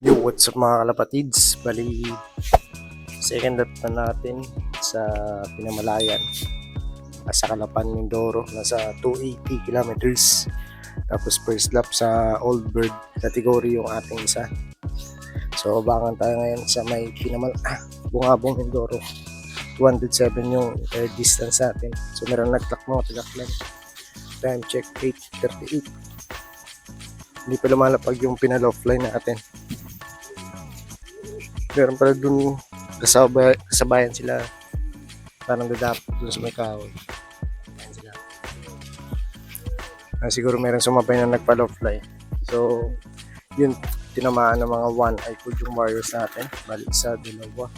Yo, what's up mga kalapatids? Bali, second lap na natin sa Pinamalayan. Sa Calapan, Mindoro, nasa 280 kilometers. Tapos first lap sa Old Bird category yung ating isa. So, abangan tayo ngayon sa may Bungabong, Mindoro. 207 yung air distance natin. So, meron nag-clock mga tagaklan. Time check 8:38. Hindi pa lumalapag yung pinal-offline natin. Meron pala dun kasabayan sila, parang dadapot dun sa may kahoy. Ayan sila. Siguro meron sumabay na nagpa-offline. So, yun, tinamaan ng mga one eye code yung warriors natin. Balik sa dalawa.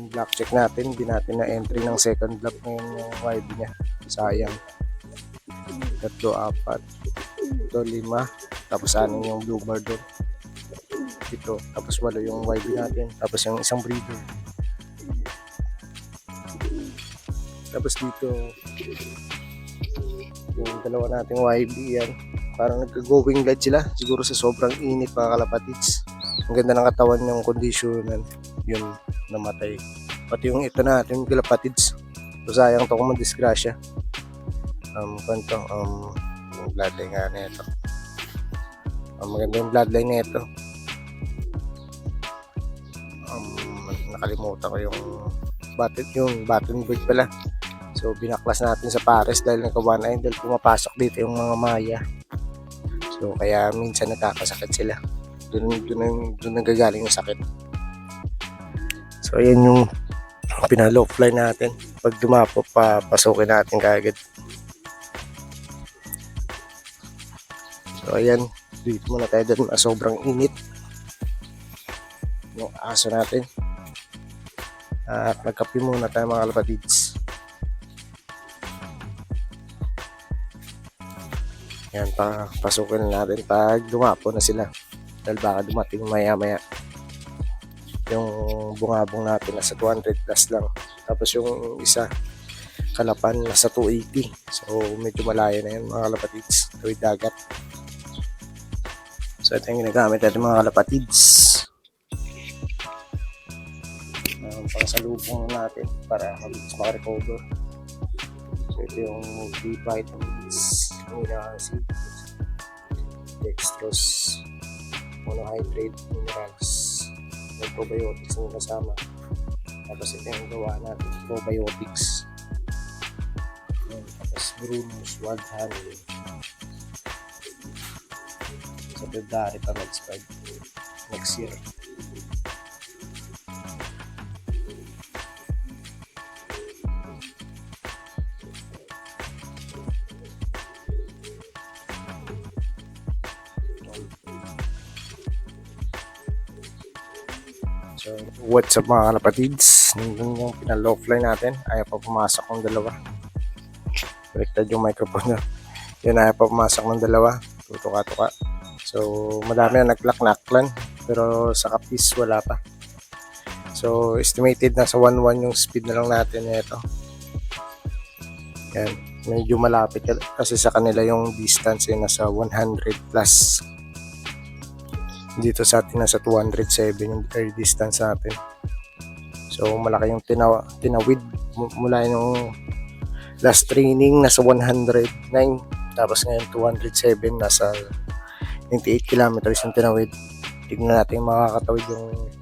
Yung black check natin, hindi natin na entry ng second block ngayon yung YB niya. Sayang. 3, 4, 5, 5. Tapos 6 yung blue bar doon. Ito, tapos 8 yung YB natin. Tapos yung isang breeder. Tapos dito, yung dalawa nating YB yan. Parang nagka-going light sila. Siguro sa sobrang init mga kalapatids. Ang ganda ng katawan yung condition. Yun, namatay. Pati yung ito natin, kalapatids. So sayang to kung madisgrasya. Kanto, yung bloodline nga na ito. Maganda yung bloodline na ito. Nakalimutan ko yung button bird pala. So binaklas natin sa pares dahil nagka-one eye, dahil pumapasok dito yung mga maya. So kaya minsan nagkakasakit sila. Doon nagagaling yung sakit. So ayan yung pinalo fly natin. Pag dumapo, papasukin natin kaagad. So ayan, dito muna tayo dun. Sobrang init yung aso natin. At nagkape muna tayo mga kalapatids. Yan, pasukin na natin pag dumapo na sila. Dahil baka dumating maya-maya. Yung bungabong natin nasa 200 plus lang. Tapos yung isa, Calapan, nasa 280. So medyo malayo na yan mga kalapatids. Tawid dagat. So ito yung ginagamit natin mga kalapatids. Pangsalubong natin para mabilis makarecover. So ito yung B-vitamins, amino acid, dextrose, monohydrate, minerals, may probiotics na kasama. Tapos ito yung gawa natin, probiotics. Tapos Brunos, wild honey. So February pa mag-spread next year. So, what's up mga kalapatids? Nandun yung pinal-offline natin. Ayaw pa pumasok ng dalawa. Baliktad yung microphone na. Yun, ayaw pa pumasok ng dalawa. Tutuka-tuka. So, madami na nag-lock-naklan. Pero sa kapis, wala pa. So, estimated na sa 1-1 yung speed na lang natin ito. Yan. Medyo malapit kasi sa kanila yung distance ay nasa 100 plus. Dito sa atin nasa 207 yung air distance natin. So malaki yung tinawid mula yung last training nasa 109, tapos ngayon 207, nasa 28 kilometers yung tinawid. Tignan natin makakatawid yung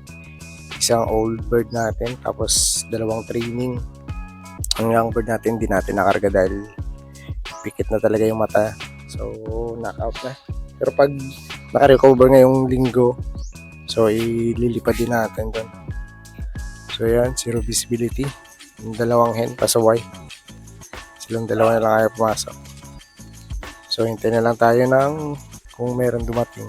isang old bird natin, tapos dalawang training. Ang young bird natin hindi natin nakarga dahil pikit na talaga yung mata. So knockout na. Pero pag naka-recover ngayong linggo, so ililipad din natin doon. So yan, zero visibility. Yung dalawang hen pasaway. Silang dalawa na lang ayaw pumasok. So hintay na lang tayo ng kung meron dumating.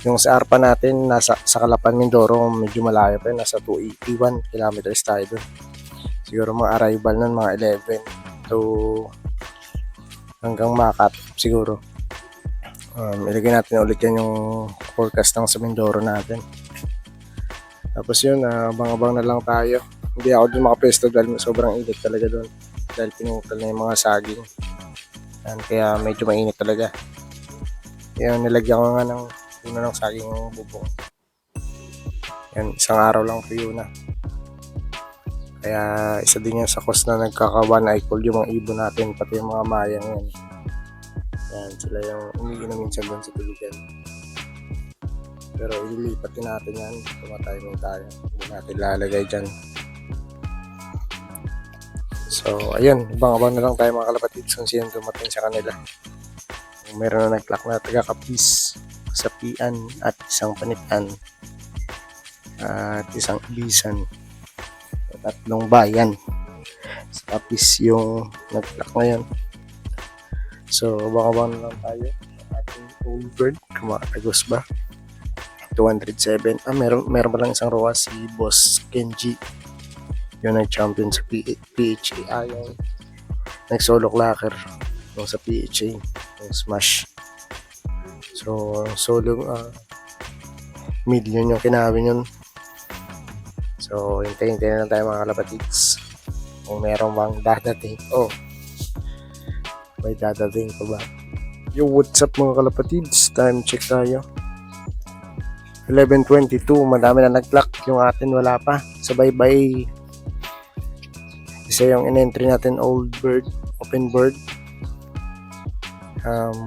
Yung sa ARPA natin, sa Calapan, Mindoro, medyo malayo pa yun. Nasa 281 kilometers tayo doon. Siguro mga arrival nun, mga 11 to hanggang Makat siguro. Ilagay natin ulit yan yung forecast ng sa Mindoro natin. Tapos yun, abang-abang na lang tayo. Hindi ako dun makapesto dahil sobrang init talaga doon. Dahil pinutol na yung mga saging. Yan, kaya medyo mainit talaga. Kaya nilagyan ko nga ng Puno ng saging yung bubong. Yan, isang araw lang tuyo na. Kaya isa din yan sa cause na nagkaka-one eye cold yung mga ibon natin, pati yung mga mayang yan. Yan, sila yung umiinom minsan doon sa tubigan. Pero ililipat din natin yan. Tumatay tayo. Hindi natin lalagay dyan. So, ayun. Abang-abang na lang tayo mga kalapatids kung sino dumating sa kanila. Meron na nag-clock na taga-Kapis, sa Pian at isang Panitan at isang Ibisan. Tatlong bayan. Sa Kapis yung nag-clock ngayon. So, abang-abang na lang tayo. Ating old bird. Kumakatagos ba? 207. Meron pa lang isang rowa, si Boss Kenji. Yung nag-champion sa PHA. Yung nag-solo clacker yung sa PHA. Yung Smash. So, solo million yung kinawin yun. So, hintayin na lang tayo mga kalapatids. Kung meron bang dadating. Oh, may dadating pa ba? Yo, what's up mga kalapatids? Time check tayo. 11:22, madami na nag-clock. Yung atin wala pa. Sa bye-bye. Isa yung in-entry natin, old bird, open bird.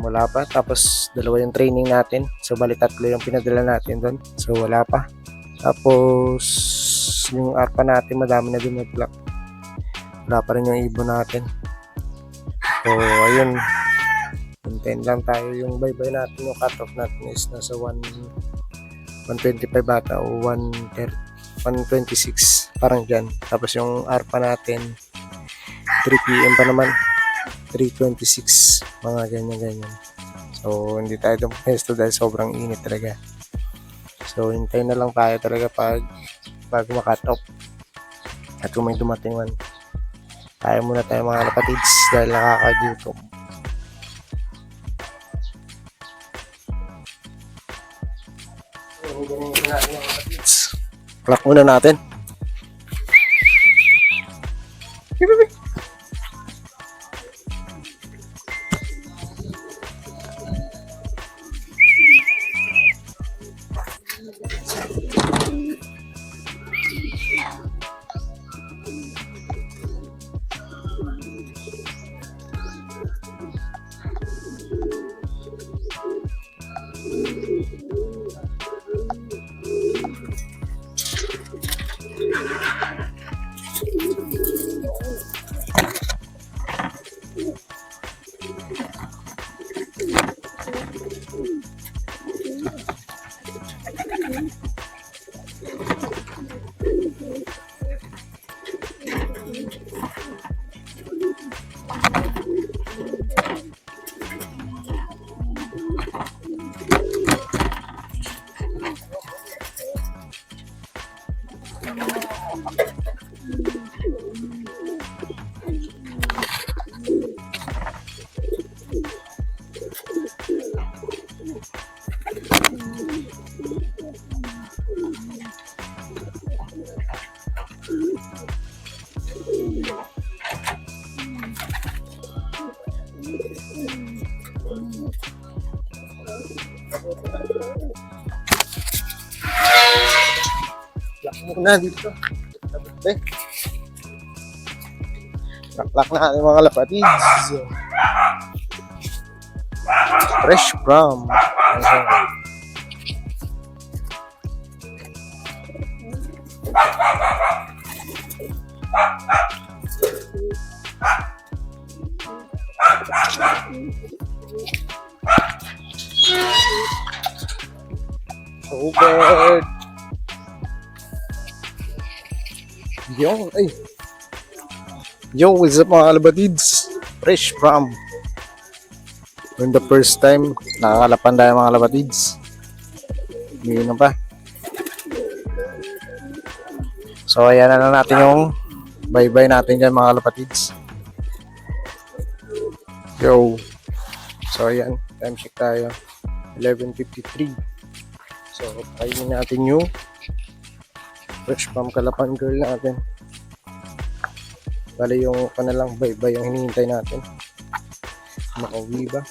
Wala pa. Tapos dalawa yung training natin. So bali tatlo yung pinadala natin doon. So wala pa. Tapos yung ARPA natin, madami na din nag-clock. Wala pa rin yung ibon natin. So ayun. Hintayin lang tayo yung bye-bye natin. Yung cut-off natin is nasa 125 bata o 126 parang dyan. Tapos yung ARPA natin 3 PM pa naman, 3:26 mga ganyan. So hindi tayo dumapesto dahil sobrang init talaga. So hintayin na lang tayo talaga pag ma-cut off. At kung may dumating man, tayo muna tayo mga kapatids dahil nakakagutom. Clock muna natin. Lock muna dito. Lock na ating mga kalapatids. Fresh from Super. Yo, what's up mga kalapatids? Fresh from when the first time nakakalapan tayo mga kalapatids. Hindi pa. So ayan na natin yung bye-bye natin dyan mga kalapatids. Yo. So ayan, time check tayo. 11:53. So kainin natin yung fresh from Kalapan girl natin. Bali yung kanalang bye-bye yung hinihintay natin. Makauwi ba?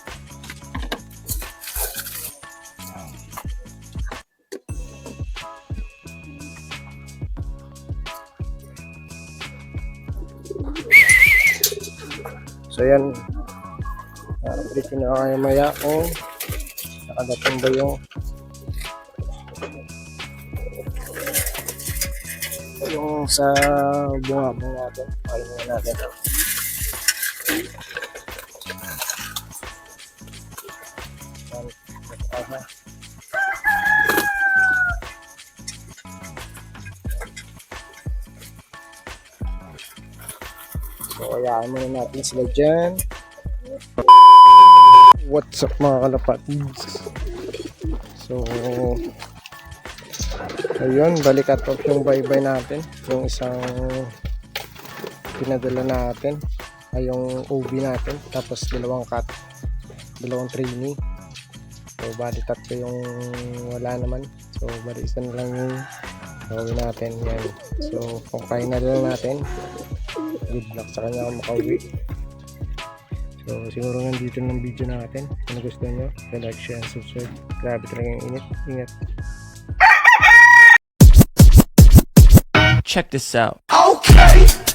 So yan, update ko na kayo maya kung nakadating ba yung sa bunga-bunga natin. Pakinggan muna natin. So, kayaan muna natin sila dyan. What's up mga kalapatids? So, ayun, balik at off yung bye-bye natin. Yung isang pinadala natin ay yung OB natin. Tapos dalawang cut, dalawang trainee. So, bali tatlo yung wala naman. So, bali isa na lang yung gawin natin. Yan. So, kung kaya na lang natin, good luck sa kanya kung makauwi. So, siguro nandito ng video natin. Kung gusto nyo, like, share, and subscribe. Grabe talaga yung init. Ingat. Check this out. Okay.